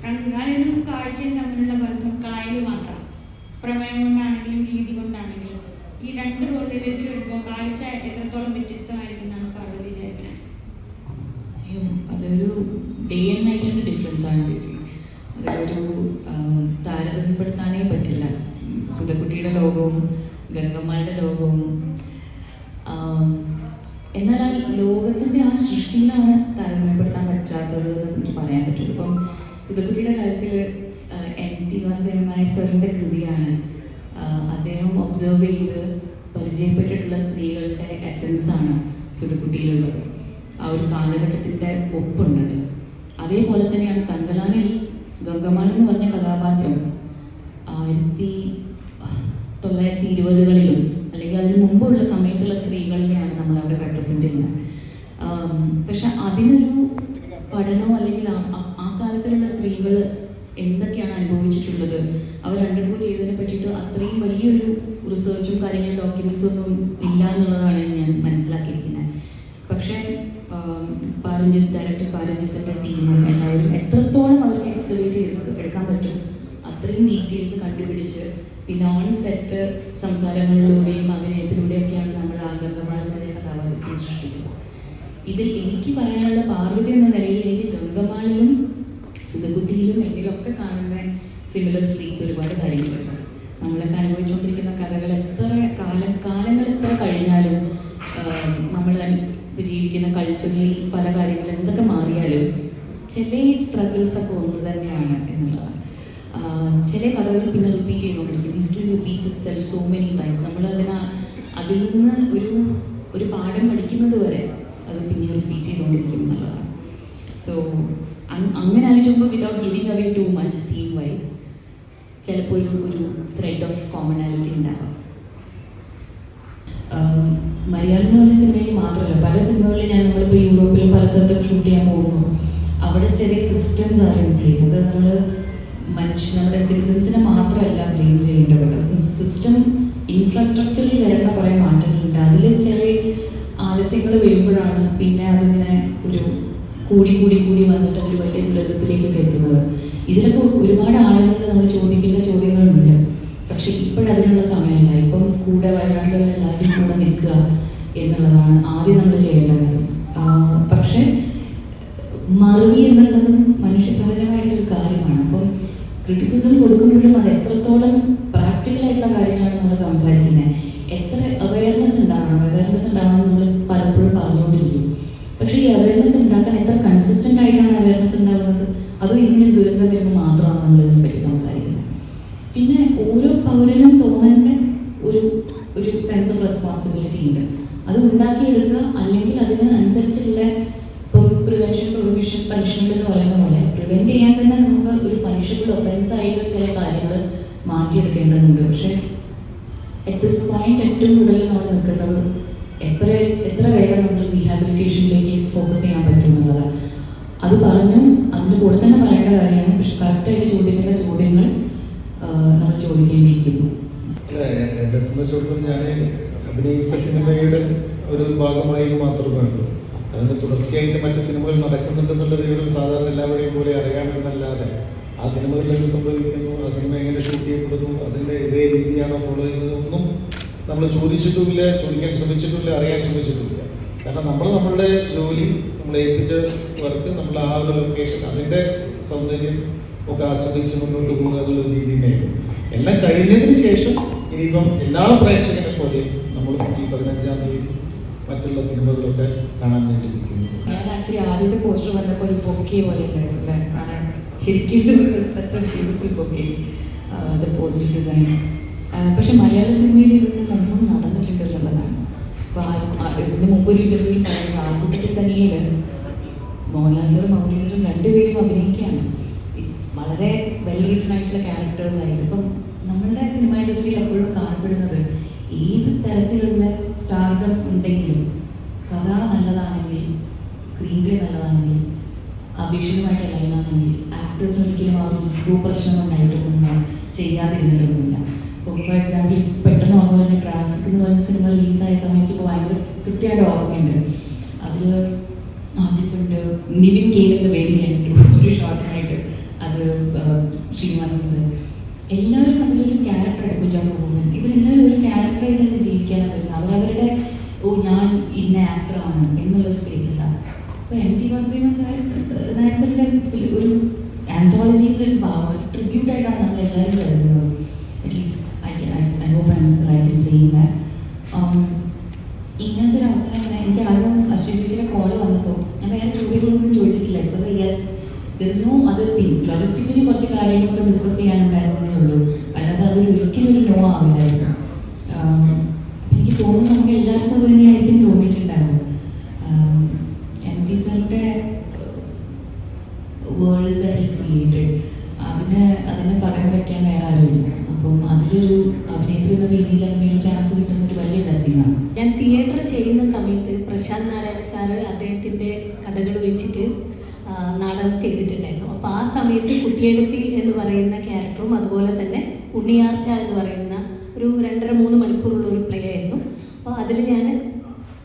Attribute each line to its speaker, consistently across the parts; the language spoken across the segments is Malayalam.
Speaker 1: കങ്കാലും കാഴ്ചയും തമ്മിലുള്ള ബന്ധം കായൽ മാത്രം. പ്രമേയം കൊണ്ടാണെങ്കിലും രീതി കൊണ്ടാണെങ്കിലും ഈ രണ്ട് റോളിലേക്ക് വരുമ്പോൾ കാഴ്ച എത്രത്തോളം വ്യത്യസ്തമായിരിക്കുന്നതാണ് പാർവതി വിചാരിക്കുന്നത്?
Speaker 2: അതൊരു ഡേ ആൻഡ് നൈറ്റിൻ്റെ ഡിഫറൻസ് ആണ് ചേച്ചി. അതൊരു താരതമ്യപ്പെടുത്താനേ പറ്റില്ല. സുധക്കുട്ടിയുടെ ലോകവും ഗംഗമ്മയുടെ ലോകവും. എന്നാൽ ആ ലോകത്തിൻ്റെ ആ സൃഷ്ടിയിലാണ് താരതമ്യപ്പെടുത്താൻ പറ്റാത്തത് എന്ന് എനിക്ക് പറയാൻ പറ്റുള്ളൂ. ഇപ്പം സുധക്കുട്ടിയുടെ കാര്യത്തിൽ MT വാസുദേവൻ നായർ സാറിൻ്റെ കൃതിയാണ്. അദ്ദേഹം ഒബ്സർവ് ചെയ്ത് പരിചയപ്പെട്ടിട്ടുള്ള സ്ത്രീകളുടെ എസൻസാണ് സുധക്കുട്ടിയിലുള്ളത്. ആ ഒരു കാലഘട്ടത്തിൻ്റെ ഒപ്പുണ്ടത്. അതേപോലെ തന്നെയാണ് തങ്കലാനിൽ ഗംഗമാൻ എന്ന് പറഞ്ഞ കഥാപാത്രം 1920കളിലും അല്ലെങ്കിൽ അതിന് മുമ്പുള്ള സമയത്തുള്ള സ്ത്രീകളിലെയാണ് നമ്മളവിടെ റെപ്രസെൻ്റ് ചെയ്യുന്നത്. പക്ഷെ അതിനൊരു പഠനമോ അല്ലെങ്കിൽ ആ കാലത്തിലുള്ള സ്ത്രീകൾ എന്തൊക്കെയാണ് അനുഭവിച്ചിട്ടുള്ളത്, അവർ അണ്ടർഗോ ചെയ്തതിനെ പറ്റിയിട്ട് അത്രയും വലിയൊരു റിസർച്ചും കാര്യങ്ങളും ഡോക്യുമെൻറ്റ്സും ഒന്നും ഇല്ല എന്നുള്ളതാണ് ഞാൻ മനസ്സിലാക്കിയിരിക്കുന്നത്. പക്ഷേ ഡയറക്ടർ പാരഞ്ജിത്തിൻ്റെ ടീമും എല്ലാവരും എത്രത്തോളം അവർക്ക് എക്സ്കലേറ്റ് ചെയ്ത് എടുക്കാൻ പറ്റും അത്രയും ഡീറ്റെയിൽസ് കണ്ടുപിടിച്ച് പിന്നെ ഓൺ സെറ്റ് സംസാരങ്ങളിലൂടെയും അഭിനയത്തിലൂടെയൊക്കെയാണ് നമ്മൾ ആ ഗംഗമാളിൻ്റെ കഥാപാത്രത്തെ സൃഷ്ടിച്ചത്. ഇതിൽ എനിക്ക് പറയാനുള്ള പാർവതി എന്ന നിലയിൽ എനിക്ക് ഗംഗമാളിലും സുധക്കുട്ടിയിലും എന്നിലൊക്കെ കാണുന്ന സിമിലർ സ്ട്രീറ്റ്സ് ഒരുപാട് കാര്യങ്ങളുണ്ട്. നമ്മളൊക്കെ അനുഭവിച്ചുകൊണ്ടിരിക്കുന്ന കഥകൾ എത്ര കാലങ്ങൾ എത്ര കഴിഞ്ഞാലും നമ്മൾ ജീവിക്കുന്ന കൾച്ചറിൽ പല കാര്യങ്ങളും എന്തൊക്കെ മാറിയാലും ചില സ്ട്രഗിൾസൊക്കെ ഒന്ന് തന്നെയാണ് എന്നുള്ളതാണ്. ചില കഥകൾ പിന്നെ റിപ്പീറ്റ് ചെയ്തുകൊണ്ടിരിക്കും. History repeats it self so many times. നമ്മൾ അതിൽ നിന്ന് ഒരു പാഠം പഠിക്കുന്നത് വരെ അത് പിന്നെ റിപ്പീറ്റ് ചെയ്തുകൊണ്ടിരിക്കും എന്നുള്ളതാണ്. സോ അങ്ങനെ ആലോചിക്കുമ്പോൾ without giving away too much theme wise ചിലപ്പോൾ ഒരു ത്രെഡ് ഓഫ് കോമണാലിറ്റി ഉണ്ടാവാം. മലയാളം എന്ന് പറഞ്ഞ സിനിമയിൽ മാത്രമല്ല, പല സിനിമകളിൽ നമ്മളിപ്പോൾ യൂറോപ്പിലും പല സ്ഥലത്തും ഷൂട്ട് ചെയ്യാൻ പോകുന്നു. അവിടെ ചെറിയ സിസ്റ്റംസ് ആണ് ഇൻ പ്ലേസ്. അത് നമ്മൾ നമ്മുടെ സിറ്റിസൻസിനെ മാത്രമല്ല ബ്ലെയിം ചെയ്യേണ്ടത്. സിസ്റ്റം ഇൻഫ്രാസ്ട്രക്ചറിൽ വരുന്ന കുറേ മാറ്റങ്ങളുണ്ട്. അതിൽ ചെറിയ ആലസ്യങ്ങൾ വരുമ്പോഴാണ് പിന്നെ അതിങ്ങനെ ഒരു കൂടി വന്നിട്ട് അതൊരു വലിയ ദുരന്തത്തിലേക്കൊക്കെ എത്തുന്നത്. ഇതിലൊക്കെ ഒരുപാട് ആളുകൾ നമ്മൾ ചോദിക്കേണ്ട ചോദ്യങ്ങളുണ്ട്. പക്ഷെ ഇപ്പോഴതിനുള്ള സമയമല്ല. ഇപ്പം കൂടെ വയനാട്ടിലുള്ള എല്ലാവരും കൂടെ നിൽക്കുക എന്നുള്ളതാണ് ആദ്യം നമ്മൾ ചെയ്യേണ്ട കാര്യം. പക്ഷേ മറവി എന്നുള്ളതും മനുഷ്യ സഹജമായിട്ടുള്ളൊരു കാര്യമാണ്. അപ്പം ക്രിറ്റിസിസം കൊടുക്കുമ്പോഴും അത് എത്രത്തോളം പ്രാക്ടിക്കലായിട്ടുള്ള കാര്യങ്ങളാണ് നമ്മൾ സംസാരിക്കുന്നത്. എത്ര അവയർനെസ് ഉണ്ടാവണം നമ്മൾ പലപ്പോഴും പറഞ്ഞുകൊണ്ടിരിക്കും. പക്ഷേ ഈ അവയർനെസ് ഉണ്ടാക്കാൻ എത്ര കൺസിസ്റ്റൻ്റ് ആയിട്ടാണ് അവയർനെസ് ഉണ്ടാകുന്നത്? അതും ഇങ്ങനൊരു ദുരന്തം വരുമ്പോൾ മാത്രമാണ് നമ്മൾ ഇതിനെപ്പറ്റി സംസാരിക്കുന്നത്. പിന്നെ ഓരോ പൗരനും തോന്നേണ്ട ഒരു സെൻസ് ഓഫ് റെസ്പോൺസിബിലിറ്റി ഉണ്ട്. അത് ഉണ്ടാക്കിയെടുക്കുക. അല്ലെങ്കിൽ അതിന് അനുസരിച്ചുള്ള ഇപ്പോൾ പ്രിവെൻഷൻ പ്രൊഹിബിഷൻ പണിഷ്മെൻ്റ് എന്ന് പറയുന്ന പോലെ പ്രിവെൻറ്റ് ചെയ്യാൻ തന്നെ നമുക്ക് ഒരു പണിഷബിൾ ഒഫൻസ് ആയിട്ട് ചില കാര്യങ്ങൾ മാറ്റിയെടുക്കേണ്ടതുണ്ട്. പക്ഷേ അറ്റ് ദിസ് പോയിന്റ് ഏറ്റവും കൂടുതൽ നമ്മൾ നിൽക്കേണ്ടത് എത്ര വേഗം നമ്മൾ റീഹാബിലിറ്റേഷനിലേക്ക് ഫോക്കസ് ചെയ്യാൻ പറ്റും എന്നുള്ളതാണ്. അത് പറഞ്ഞും അതിൻ്റെ കൂടെ തന്നെ പറയേണ്ട കാര്യമാണ്. പക്ഷെ കറക്റ്റായിട്ട് ചോദിക്കേണ്ട ചോദ്യങ്ങൾ നമ്മൾ ചോദിക്കേണ്ടിയിരിക്കുന്നു.
Speaker 3: എന്നെ സംബന്ധിച്ചിടത്തോളം ഞാൻ അഭിനയിച്ച സിനിമയുടെ ഒരു ഭാഗമായി മാത്രമേ ഉള്ളൂ. അതിന് തുടർച്ചയായിട്ട് മറ്റ് സിനിമകൾ നടക്കുന്നുണ്ടെന്നുള്ള വിവരം സാധാരണ എല്ലാവരെയും പോലെ അറിയാമെന്നല്ലാതെ ആ സിനിമകളിൽ എന്ത് സംഭവിക്കുന്നു, ആ സിനിമ എങ്ങനെ ഷൂട്ട് ചെയ്യപ്പെടുന്നു, അതിൻ്റെ ഇതേ രീതിയാണോ ഫോളോ ചെയ്യുന്നതൊന്നും നമ്മൾ ചോദിച്ചിട്ടുമില്ല, ചോദിക്കാൻ ശ്രമിച്ചിട്ടില്ല, അറിയാൻ ശ്രമിച്ചിട്ടില്ല. കാരണം നമ്മളുടെ ജോലി, നമ്മൾ ഏൽപ്പിച്ച വർക്ക്, നമ്മൾ ആ ഒരു ലൊക്കേഷൻ, അതിൻ്റെ സൗന്ദര്യം ഒക്കെ ആസ്വദിച്ച് മുന്നോട്ട് പോകുക എന്നുള്ള രീതിയിലായിരുന്നു. എല്ലാം കഴിഞ്ഞതിന് ശേഷം ഇനിയിപ്പം എല്ലാ പ്രേക്ഷകരെ പോലെയും നമ്മൾ ഈ 15-ാം തീയതി മറ്റുള്ള സിനിമകളൊക്കെ കാണാൻ വേണ്ടി ഇരിക്കുന്നു.
Speaker 2: ഞാൻ ആക്ച്വലി ആദ്യത്തെ പോസ്റ്റർ വന്നപ്പോൾ ഒരു ബൊക്കെ പോലെ ഉണ്ടായിരുന്നു അല്ലേ കാണാൻ. ശരിക്കും such A beautiful bouquet the poster design. പക്ഷെ മലയാള സിനിമയിൽ ഇതിന് മുമ്പും നടന്നിട്ടുണ്ട് എന്നുള്ളതാണ്. അപ്പോൾ ഇതിന് മുമ്പ് ഒരു ഇൻ്റർവ്യൂവിൽ പറയുന്നത് ആൺകുട്ടിക്ക് തനിയിൽ മോഹൻലാൽ സാറും മൗലി സാറും രണ്ടുപേരും അഭിനയിക്കുകയാണ്. വളരെ വെൽ റിട്ടൺ ആയിട്ടുള്ള ക്യാരക്ടേഴ്സായിരുന്നു. ഇപ്പം നമ്മളുടെ സിനിമ ഇൻഡസ്ട്രിയിൽ എപ്പോഴും കാണപ്പെടുന്നത് ഏത് തരത്തിലുള്ള സ്റ്റാർഡം ഉണ്ടെങ്കിലും കഥ നല്ലതാണെങ്കിൽ, സ്ക്രീൻ പ്ലേ നല്ലതാണെങ്കിൽ, വിഷ്വലുമായിട്ട് ലൈനാണെങ്കിൽ ആക്ടേഴ്സിന് ഒരിക്കലും ആ ഒരു ഈഗോ പ്രശ്നം ഉണ്ടായിട്ടൊന്നും ചെയ്യാതിരുന്നിട്ടൊന്നുമില്ല. ഇപ്പോൾ ഫോർ എക്സാമ്പിൾ പെട്ടെന്ന് ഓർമ്മ വരുന്ന ട്രാഫിക് എന്ന് പറഞ്ഞ സിനിമ റിലീസായ സമയത്ത് ഇപ്പോൾ ഭയങ്കര കൃത്യമായിട്ട് ഓർമ്മയുണ്ട്. അതിൽ ആസിഫുണ്ട്, നിവിൻ കെ എന്ന് പേരിലുണ്ട് ഒരു ഷോർട്ടായിട്ട്. അത് വേറൊരു ശ്രീനിവാസൻ സർ, എല്ലാവരും അതിലൊരു ക്യാരക്ടറായിട്ട്, കുഞ്ചാക്കോ ബോബൻ, ഇവരെല്ലാവരും ഒരു ക്യാരക്ടറായിട്ട് തന്നെ ജീവിക്കാനാണ് വരുന്നത്. അവരവരുടെ ഞാൻ ഇന്ന ആക്ടറാണ് എന്നുള്ള സ്പേസ് അല്ല. ഇപ്പോൾ എം ടി വാസുദേവൻ നായർ സാറിൻ്റെ ഒരു ആന്തോളജിയുടെ ഒരു ഭാവം, ഒരു ട്രിബ്യൂട്ടായിട്ടാണ് നമ്മളെല്ലാവരും കരുതുന്നത്. At least I hope I am right in saying that. ഇങ്ങനത്തെ ഒരു അവസരം ഇങ്ങനെ എനിക്ക് ആദ്യം അശ്വസിച്ചിയുടെ കോള് വന്നപ്പോൾ ഞാൻ വേറെ ചോദ്യങ്ങളൊന്നും ചോദിച്ചിട്ടില്ല. Because yes, there is no other thing. Logistically കുറച്ച് കാര്യങ്ങളൊക്കെ ഡിസ്കസ് ചെയ്യാനുണ്ടായിരുന്നേ ഉള്ളൂ, അല്ലാതെ അതൊരു ഒരിക്കലും ഒരു നോ ആവില്ലായിരുന്നു. എനിക്ക് തോന്നുന്നു നമുക്ക് എല്ലാവർക്കും അത് തന്നെയായിരിക്കും തോന്നിയിട്ടുണ്ടാവും. എം ടി സാറിൻ്റെ വേൾഡ്സ് ദാറ്റ് ഹി ക്രിയേറ്റഡ്, അതിനെ പറയാൻ പറ്റാൻ വേറെ ആരുമില്ല. അപ്പം അതിലൊരു അഭിനേത്രി എന്ന രീതിയിൽ അങ്ങനെ ഒരു ചാൻസ് കിട്ടുന്ന ഒരു വലിയ ബ്ലെസ്സിങ്ങാണ്.
Speaker 4: ഞാൻ തിയേറ്റർ ചെയ്യുന്ന സമയത്ത് പ്രശാന്ത് നാരായണ സാറ് അദ്ദേഹത്തിൻ്റെ കഥകൾ വെച്ചിട്ട് നാടകം ചെയ്തിട്ടുണ്ടായിരുന്നു. അപ്പോൾ ആ സമയത്ത് കുട്ടിയെഴുത്തി എന്ന് പറയുന്ന ക്യാരക്ടറും അതുപോലെ തന്നെ ഉണ്ണിയാർച്ച എന്ന് പറയുന്ന ഒരു 2.5-3 മണിക്കൂറുള്ള ഒരു പ്ലേ ആയിരുന്നു. അപ്പോൾ അതിൽ ഞാൻ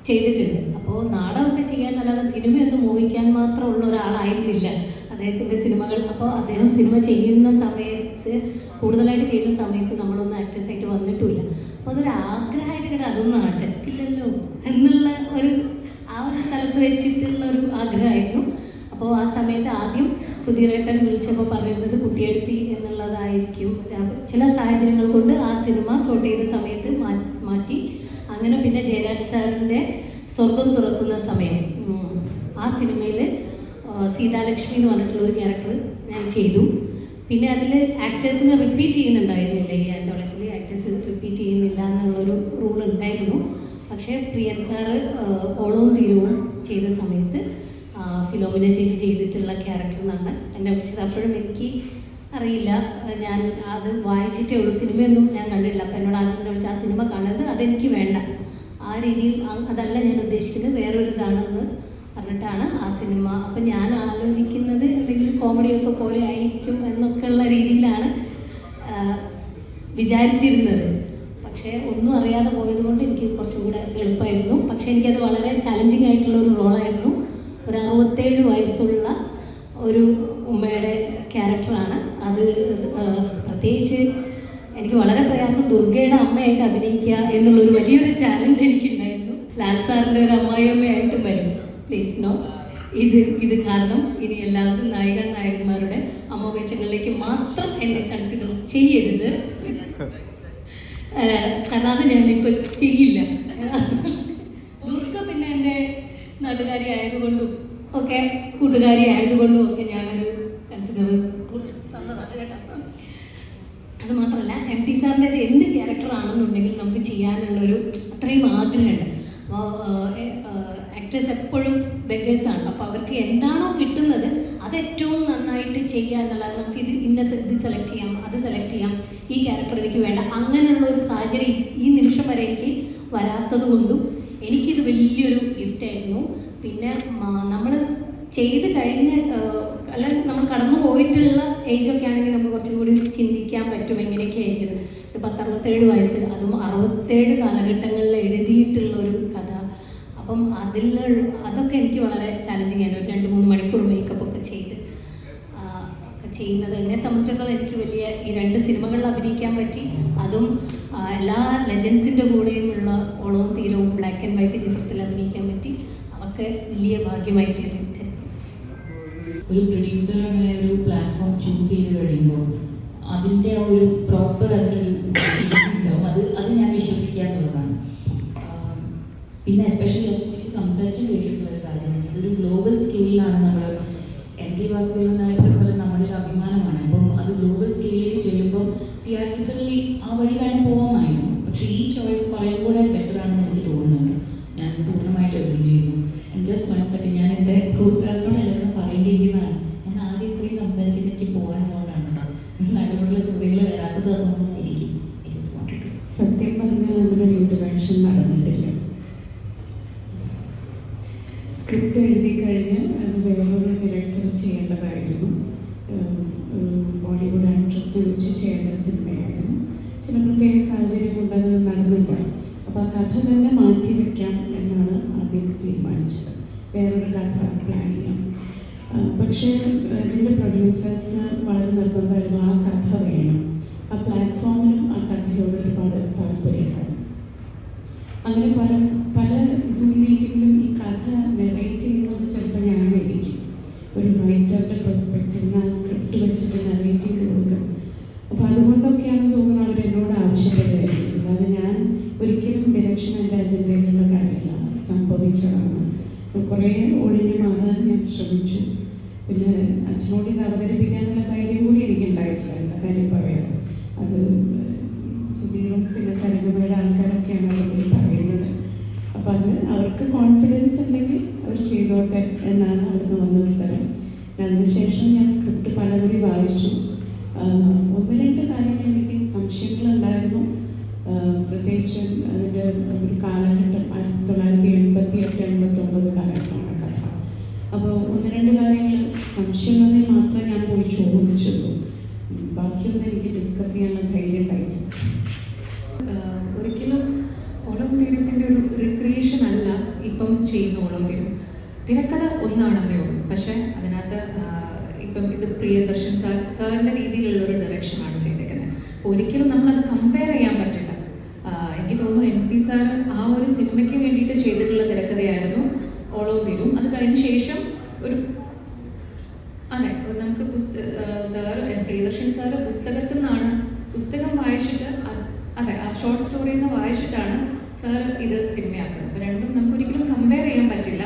Speaker 4: ചെയ്തിട്ടുണ്ട്. അപ്പോൾ നാടകമൊക്കെ ചെയ്യാൻ, അല്ലാതെ സിനിമയൊന്നും മോഹിക്കാൻ മാത്രമുള്ള ഒരാളായിരുന്നില്ല അദ്ദേഹത്തിൻ്റെ സിനിമകൾ. അപ്പോൾ അദ്ദേഹം സിനിമ ചെയ്യുന്ന സമയത്ത്, കൂടുതലായിട്ട് ചെയ്യുന്ന സമയത്ത് നമ്മളൊന്നും ആക്ടേഴ്സായിട്ട് വന്നിട്ടുമില്ല. അപ്പോൾ അതൊരു ആഗ്രഹമായിട്ട് കിട്ടുക, അതൊന്നും നടക്കില്ലല്ലോ എന്നുള്ള ആ ഒരു സ്ഥലത്ത് വെച്ചിട്ടുള്ള ഒരു ആഗ്രഹമായിരുന്നു. അപ്പോൾ ആ സമയത്ത് ആദ്യം സുധീരേട്ടൻ വിളിച്ചപ്പോൾ പറഞ്ഞിരുന്നത് കുട്ടിയെഴുത്തി എന്നുള്ളതായിരിക്കും. ചില സാഹചര്യങ്ങൾ കൊണ്ട് ആ സിനിമ ഷൂട്ട് ചെയ്ത സമയത്ത് മാറ്റി. അങ്ങനെ പിന്നെ ജയരാജ് സാറിൻ്റെ സ്വർഗം തുറക്കുന്ന സമയം, ആ സിനിമയിൽ സീതാലക്ഷ്മി എന്ന് പറഞ്ഞിട്ടുള്ളൊരു ക്യാരക്ടർ ഞാൻ ചെയ്തു. പിന്നെ അതിൽ ആക്ടേഴ്സിനെ റിപ്പീറ്റ് ചെയ്യുന്നുണ്ടായിരുന്നില്ല. ഈ ആന്തോളജിയിൽ ആക്ടേഴ്സ് റിപ്പീറ്റ് ചെയ്യുന്നില്ല എന്നുള്ളൊരു റൂൾ ഉണ്ടായിരുന്നു. പക്ഷേ പ്രിയൻ സാറ് ഓളവും തീരവും ചെയ്ത സമയത്ത് ഫിലോമിന ചേച്ചി ചെയ്തിട്ടുള്ള ക്യാരക്ടർ എന്നാണ് എന്നെ വിളിച്ചത്. അപ്പോഴും എനിക്ക് അറിയില്ല, ഞാൻ അത് വായിച്ചിട്ടേ ഉള്ളൂ, സിനിമയൊന്നും ഞാൻ കണ്ടിട്ടില്ല. അപ്പോൾ എന്നോട് ആദ്യം വിളിച്ച് ആ സിനിമ കാണരുത്, അതെനിക്ക് വേണ്ട, ആ രീതിയിൽ അതല്ല ഞാൻ ഉദ്ദേശിക്കുന്നത്, വേറൊരു ഇതാണെന്ന് പറഞ്ഞിട്ടാണ് ആ സിനിമ. അപ്പം ഞാൻ ആലോചിക്കുന്നത് എന്തെങ്കിലും കോമഡിയൊക്കെ പോലെ ആയിരിക്കും എന്നൊക്കെയുള്ള രീതിയിലാണ് വിചാരിച്ചിരുന്നത്. പക്ഷേ ഒന്നും അറിയാതെ പോയത് കൊണ്ട് എനിക്ക് കുറച്ചും കൂടെ എളുപ്പമായിരുന്നു. പക്ഷേ എനിക്കത് വളരെ ചലഞ്ചിങ് ആയിട്ടുള്ള ഒരു റോളായിരുന്നു. ഒരു 67 വയസ്സുള്ള ഒരു ഉമ്മയുടെ ക്യാരക്ടറാണ് അത്. പ്രത്യേകിച്ച് എനിക്ക് വളരെ പ്രയാസം ദുർഗയുടെ അമ്മയായിട്ട് അഭിനയിക്കുക എന്നുള്ളൊരു വലിയൊരു ചാലഞ്ച് എനിക്കുണ്ടായിരുന്നു. ലാൽ സാറിൻ്റെ ഒരു അമ്മായിയമ്മയായിട്ടും വരും, പ്ലീസ് നോ. ഇത് കാരണം ഇനി എല്ലാവർക്കും നായകന്മാരുടെ അമ്മ വേഷങ്ങളിലേക്ക് മാത്രം എന്നെ കൺസിഡർ ചെയ്യരുത്. കാരണം അത് ഞാനിപ്പോൾ ചെയ്യില്ല. ദുർഗ പിന്നെ എൻ്റെ നാട്ടുകാരി ആയതുകൊണ്ടും ഒക്കെ കൂട്ടുകാരി ആയതുകൊണ്ടും ഒക്കെ ഞാനൊരു കൺസിഡർ തന്നതാണ് കേട്ടോ. അത് മാത്രമല്ല എം ടി സാറിൻ്റെ എന്ത് ക്യാരക്ടറാണെന്നുണ്ടെങ്കിൽ നമുക്ക് ചെയ്യാനുള്ളൊരു അത്രയും ആഗ്രഹമുണ്ട്. അപ്പോൾ ആക്ടേഴ്സ് എപ്പോഴും ബെഗേഴ്സാണ്. അപ്പോൾ അവർക്ക് എന്താണോ കിട്ടുന്നത് അത് ഏറ്റവും നന്നായിട്ട് ചെയ്യുക എന്നുള്ളത്. നമുക്ക് ഇത് സെലക്ട് ചെയ്യാം, അത് സെലക്ട് ചെയ്യാം, ഈ ക്യാരക്ടർ എനിക്ക് വേണ്ട, അങ്ങനെയുള്ള ഒരു സാഹചര്യം ഈ നിമിഷം വരെ എനിക്ക് വരാത്തത് കൊണ്ടും എനിക്കിത് വലിയൊരു ഗിഫ്റ്റായിരുന്നു. പിന്നെ നമ്മൾ ചെയ്ത് കഴിഞ്ഞ് അല്ല നമ്മൾ കടന്നു പോയിട്ടുള്ള ഏജൊക്കെ ആണെങ്കിൽ നമുക്ക് കുറച്ചും കൂടി ചിന്തിക്കാൻ പറ്റും എങ്ങനെയൊക്കെ ആയിരിക്കുന്നത്. ഇത് 67 വയസ്സ്, അതും 67 കാലഘട്ടങ്ങളിൽ എഴുതിയിട്ടുള്ളൊരു കഥ. അപ്പം അതൊക്കെ എനിക്ക് വളരെ ചാലഞ്ചിങ് ആയിരുന്നു. 2-3 മണിക്കൂർ മേക്കപ്പ് ഒക്കെ ചെയ്ത് ചെയ്യുന്നത് എന്നെ സംബന്ധിച്ചിടത്തോളം എനിക്ക് വലിയ ഈ 2 സിനിമകളിൽ അഭിനയിക്കാൻ പറ്റി. അതും എല്ലാ ലെജൻസിൻ്റെ കൂടെയുമുള്ള ഓളവും തീരവും ബ്ലാക്ക് ആൻഡ് വൈറ്റ് ചിത്രത്തിൽ അഭിനയിക്കാൻ പറ്റി. അതൊക്കെ വലിയ ഭാഗ്യമായിട്ട് എനിക്ക്
Speaker 2: ഒരു പ്രൊഡ്യൂസർ അങ്ങനെ ഒരു പ്ലാറ്റ്ഫോം ചൂസ് ചെയ്ത് കഴിയുമ്പോൾ അതിൻ്റെ ഒരു പ്രോപ്പർ അതിനൊരു ഉണ്ടാവും. അത് ഞാൻ വിശ്വസിക്കാന്നുള്ളതാണ്. പിന്നെ എസ്പെഷ്യലി അശ്വതി സംസാരിച്ചും കേട്ടിട്ടുള്ള ഒരു കാര്യമാണ്, ഇതൊരു ഗ്ലോബൽ സ്കെയിലാണ്. നമ്മൾ എം ടി വാസുദേവൻ നായർ പോലെ നമ്മുടെ ഒരു അഭിമാനമാണ്. അപ്പം അത് ഗ്ലോബൽ സ്കെയിലിലേക്ക് ചെല്ലുമ്പോൾ തിയേറ്ററിക്കലി ആ വഴി വേണം പോകാമായിരുന്നു. പക്ഷേ ഈ ചോയ്സ് കുറേ കൂടെ ബെറ്റർ ആണെന്ന് എനിക്ക് തോന്നുന്നുണ്ട്. ഞാൻ പൂർണ്ണമായിട്ട് അഗ്രി ചെയ്യുന്നു. ആൻഡ് ജസ്റ്റ് വൺ സെക്കൻഡ്, ഞാൻ എൻ്റെ കോസ്റ്റാസിനോട് എല്ലാവരും പറയേണ്ടിയിരിക്കുന്നതാണ്. ഞാൻ ആദ്യം ഇത്രയും സംസാരിക്കുന്നത് എനിക്ക് പോകാൻ പോകണ്ടാണ്. നാട്ടിലുള്ള ചോദ്യങ്ങൾ വരാത്തത് അതൊന്നും എനിക്ക്
Speaker 5: സത്യം പറഞ്ഞാൽ നമ്മളൊരു ഇൻ്റർവെൻഷൻ നടന്നിട്ടില്ല. സ്ക്രിപ്റ്റ് എഴുതി കഴിഞ്ഞ് അത് വേറൊരു ഡയറക്ടർ ചെയ്യേണ്ടതായിരുന്നു. ബോളിവുഡ് ആക്ട്രസിനെ വെച്ച് ചെയ്യേണ്ട സിനിമയായിരുന്നു. ചില പ്രത്യേക സാഹചര്യം കൊണ്ടത് നടന്നില്ല. അപ്പോൾ ആ കഥ തന്നെ മാറ്റി വയ്ക്കാം എന്നാണ് ആദ്യം തീരുമാനിച്ചത്. വേറൊരു കഥ പ്ലാൻ ചെയ്യാം. പക്ഷേ ഇതിൻ്റെ പ്രൊഡ്യൂസേഴ്സിന് വളരെ നിർബന്ധമായിരുന്നു ആ കഥ വേണം. ആ പ്ലാറ്റ്ഫോമിനും ആ കഥയോട് ഒരുപാട് താല്പര്യമുണ്ടായിരുന്നു. അങ്ങനെ പല സൂം മീറ്റിങ്ങിലും ഈ കഥ നെറേറ്റ് ചെയ്യുന്നത് ചിലപ്പോൾ ഞാനായിരിക്കും. ഒരു റൈറ്ററുടെ പെർസ്പെക്റ്റീവിന് ആ സ്ക്രിപ്റ്റ് വെച്ചിട്ട് നെറേറ്റ് ചെയ്ത് കൊടുക്കും. അപ്പോൾ അതുകൊണ്ടൊക്കെയാണ് തോന്നുന്നത് അവർ എന്നോട് ആവശ്യപ്പെടുകയായിരുന്നു. അല്ലാതെ ഞാൻ ഒരിക്കലും ഡയറക്ഷൻ എൻ്റെ അജണ്ടയിലുള്ള കാര്യമില്ല, സംഭവിച്ചതാണ്. കുറേ ഒഴിഞ്ഞു മാറാൻ ഞാൻ ശ്രമിച്ചു. പിന്നെ അച്ഛനോട് ഇത് അവതരിപ്പിക്കാനുള്ള ധൈര്യം കൂടി എനിക്കുണ്ടായിട്ടില്ല, എന്താ കാര്യം പറയാം. അത് സുധീറും പിന്നെ സരിഗമയുടെ ആൾക്കാരൊക്കെയാണ് അതിൽ പറയുന്നത്. അപ്പോൾ അത് അവർക്ക് കോൺഫിഡൻസ് ഉണ്ടെങ്കിൽ അവർ ചെയ്തോട്ടെ എന്നാണ് അവിടുന്ന് വന്ന ഉത്തരം. അതിനുശേഷം ഞാൻ സ്ക്രിപ്റ്റ് പലകുറി വായിച്ചു. ഒന്ന് രണ്ട് കാര്യങ്ങൾ എനിക്ക് സംശയങ്ങളുണ്ടായിരുന്നു. പ്രത്യേകിച്ച് അതിൻ്റെ ഒരു കാലഘട്ടം 1988-89 കാലഘട്ടമാണ് കഥ. അപ്പോൾ ഒന്ന് രണ്ട് കാര്യങ്ങൾ സംശയങ്ങളിൽ മാത്രമേ ഞാൻ പോയി ചോദിച്ചുള്ളൂ. ബാക്കിയൊന്നും എനിക്ക് ഡിസ്കസ് ചെയ്യാനുള്ള ധൈര്യം ഉണ്ടായില്ല.
Speaker 6: ഒരിക്കലും ഓളം തീരത്തിൻ്റെ ഒരു റിക്രിയേഷൻ അല്ല ഇപ്പം ചെയ്യുന്ന ഓളം തീരം. തിരക്കഥ ഒന്നാണെന്നേ ഉള്ളൂ. പക്ഷേ അതിനകത്ത് ഇപ്പം ഇത് പ്രിയദർശൻ സാറിൻ്റെ രീതിയിലുള്ളൊരു ഡയറക്ഷനാണ് ചെയ്തേക്കുന്നത്. അപ്പോൾ ഒരിക്കലും നമ്മളത് കമ്പയർ ചെയ്യാൻ പറ്റില്ല. എനിക്ക് തോന്നുന്നു MP സാർ ആ ഒരു സിനിമയ്ക്ക് വേണ്ടിയിട്ട് ചെയ്തിട്ടുള്ള തിരക്കഥയായിരുന്നു ഓളവും തീരും. അത് കഴിഞ്ഞ ശേഷം ഒരു അതെ നമുക്ക് പ്രിയദർശൻ സാറ് പുസ്തകം വായിച്ചിട്ട് അതെ ആ ഷോർട്ട് സ്റ്റോറിയിൽ നിന്ന് വായിച്ചിട്ടാണ് സാർ ഇത് സിനിമയാക്കുന്നത്. അപ്പോൾ രണ്ടും നമുക്ക് ഒരിക്കലും കമ്പയർ ചെയ്യാൻ പറ്റില്ല.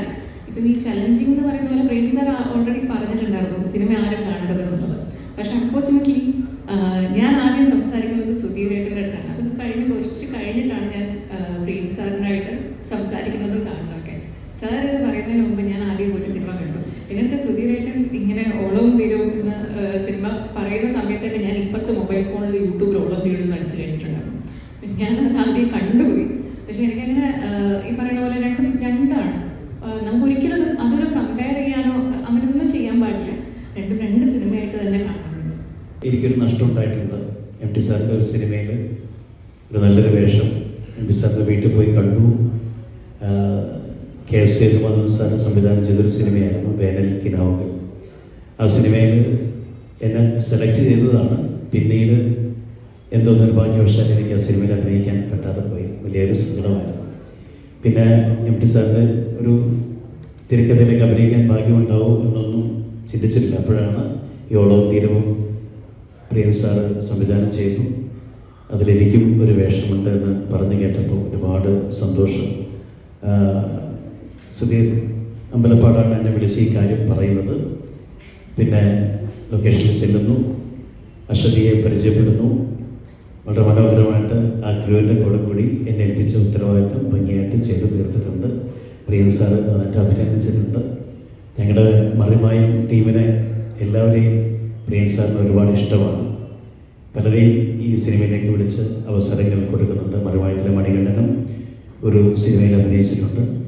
Speaker 6: ഇപ്പം ഈ ചലഞ്ചിങ് എന്ന് പറയുന്ന പോലെ പ്രേം സാർ ഓൾറെഡി പറഞ്ഞിട്ടുണ്ടായിരുന്നു സിനിമ ആരും കാണരുത് എന്നുള്ളത്. പക്ഷെ അൺഫോർച്ചുനേറ്റ്ലി ഞാൻ ആദ്യം സംസാരിക്കുന്നത് സുധീരേട്ടൻ്റെ അടുത്താണ്. അത് കുറച്ച് കഴിഞ്ഞിട്ടാണ് ഞാൻ പ്രേം സാറിനായിട്ട് സംസാരിക്കുന്നതും കാണുന്നതൊക്കെ. സാർ ഇത് പറയുന്നതിന് മുമ്പ് ഞാൻ ആദ്യം പോയിട്ട് സിനിമ കണ്ടു. എന്നിട്ട് സുധീരേട്ടൻ ഇങ്ങനെ ഓളവും തീരവും എന്ന സിനിമ പറയുന്ന സമയത്ത് തന്നെ ഞാൻ ഇപ്പുറത്തെ മൊബൈൽ ഫോണിൽ യൂട്യൂബിൽ ഓളം തീരും അടിച്ചു കഴിഞ്ഞിട്ടുണ്ടായിരുന്നു. ഞാൻ അത് ആദ്യം കണ്ടുപോയി. പക്ഷെ എനിക്കങ്ങനെ ഈ പറയുന്ന പോലെ രണ്ടാണ്. നമുക്ക് ഒരിക്കലും അതൊരു കമ്പയർ ചെയ്യാനോ അങ്ങനെയൊന്നും ചെയ്യാൻ പാടില്ല. രണ്ട് സിനിമയായിട്ട് തന്നെ കാണുന്നുണ്ട്.
Speaker 7: എനിക്കൊരു നഷ്ടം ഉണ്ടായിട്ടുണ്ട്. MP സാറിൻ്റെ ഒരു സിനിമയിൽ ഒരു നല്ലൊരു വേഷം MP സാറിൻ്റെ വീട്ടിൽ പോയി കണ്ടു. KS സേതുമാധവൻ സാറ് സംവിധാനം ചെയ്തൊരു സിനിമയായിരുന്നു വേനൽ കിനാവുകൾ. ആ സിനിമയിൽ എന്നെ സെലക്ട് ചെയ്തതാണ്. പിന്നീട് എന്തോ നിർഭാഗ്യവശാൽ എനിക്ക് ആ സിനിമയിൽ അഭിനയിക്കാൻ പറ്റാതെ പോയി. വലിയൊരു സങ്കടമായിരുന്നു. പിന്നെ MP സാറിൻ്റെ ഒരു തിരക്കഥയിലേക്ക് അഭിനയിക്കാൻ ഭാഗ്യമുണ്ടാവും എന്നൊന്നും ചിന്തിച്ചിട്ടില്ല. അപ്പോഴാണ് ഈ ഓളവും തീരവും പ്രേം സാറ് സംവിധാനം ചെയ്തു. അതിലെനിക്കും ഒരു വേഷമുണ്ട് എന്ന് പറഞ്ഞു കേട്ടപ്പോൾ ഒരുപാട് സന്തോഷം. സുധീർ അമ്പലപ്പാടാണ് എന്നെ വിളിച്ച് ഈ കാര്യം പറയുന്നത്. പിന്നെ ലൊക്കേഷനിൽ ചെല്ലുന്നു, അശ്വതിയെ പരിചയപ്പെടുന്നു. വളരെ മനോഹരമായിട്ട് ആ ക്രൂവിൻ്റെ കൂടെ കൂടി എന്നെ ഏൽപ്പിച്ച ഉത്തരവാദിത്വം ഭംഗിയായിട്ട് ചെയ്തു തീർത്തിട്ടുണ്ട്. പ്രിയൻ സാറ് അതിൻ്റെ അഭിനന്ദിച്ചിട്ടുണ്ട്. ഞങ്ങളുടെ മറിമായും ടീമിനെ എല്ലാവരെയും പ്രിയൻ സാറിന് ഒരുപാട് ഇഷ്ടമാണ്. പലരെയും ഈ സിനിമയിലേക്ക് വിളിച്ച് അവസരങ്ങൾ കൊടുക്കുന്നുണ്ട്. മറിമായത്തിലെ മണികണ്ഠനും ഒരു സിനിമയിൽ അഭിനയിച്ചിട്ടുണ്ട്.